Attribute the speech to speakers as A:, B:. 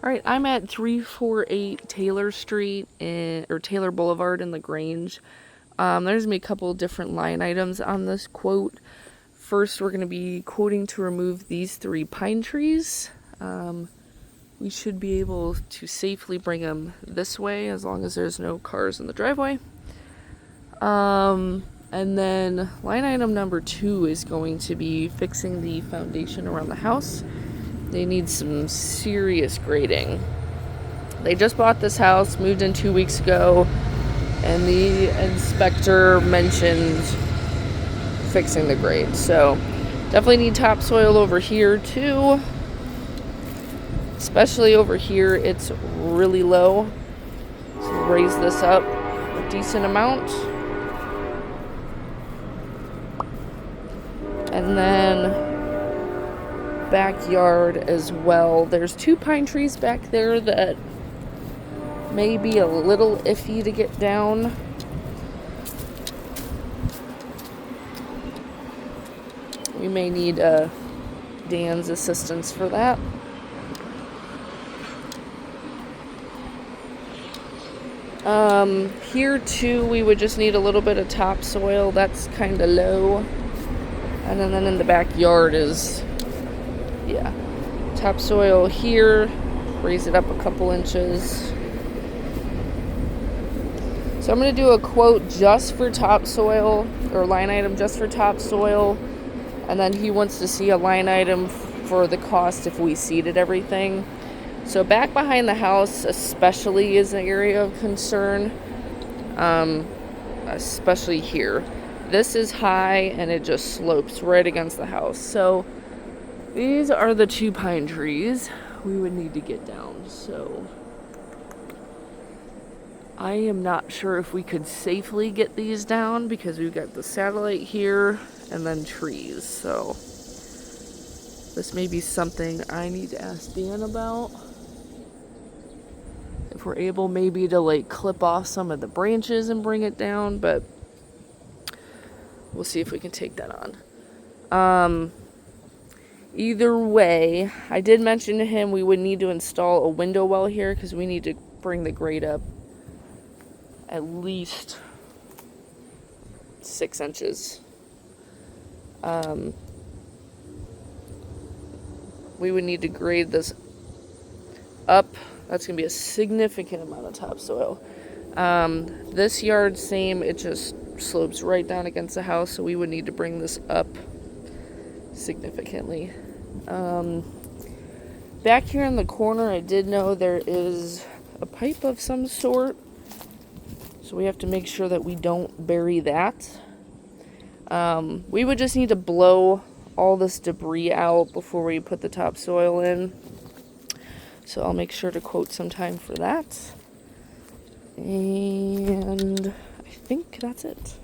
A: Alright, I'm at 348 Taylor Street, or Taylor Boulevard in LaGrange. There's going to be a couple different line items on this quote. First, we're going to be quoting to remove these 3 pine trees. We should be able to safely bring them this way as long as there's no cars in the driveway. And then line item number 2 is going to be fixing the foundation around the house. They need some serious grading. They just bought this house, moved in 2 weeks ago, and the inspector mentioned fixing the grade. So definitely need topsoil over here too. Especially over here, it's really low. So raise this up a decent amount. And then backyard as well. There's 2 pine trees back there that may be a little iffy to get down. We may need Dan's assistance for that. Here too, we would just need a little bit of topsoil. That's kind of low. And then in the backyard is, yeah, topsoil here. Raise it up a couple inches. So I'm going to do a quote just for topsoil, or line item just for topsoil. And then he wants to see a line item for the cost if we seeded everything. So back behind the house especially is an area of concern. Especially here. This is high and it just slopes right against the house. So these are the 2 pine trees we would need to get down. So I am not sure if we could safely get these down because we've got the satellite here and then trees. So this may be something I need to ask Dan about. If we're able maybe to like clip off some of the branches and bring it down, but we'll see if we can take that on. Either way, I did mention to him we would need to install a window well here because we need to bring the grade up at least 6 inches. We would need to grade this up. That's going to be a significant amount of topsoil. This yard, same, it just slopes right down against the house, so we would need to bring this up significantly. Back here in the corner, I did know there is a pipe of some sort, so we have to make sure that we don't bury that. We would just need to blow all this debris out before we put the topsoil in. So I'll make sure to quote some time for that. And I think that's it.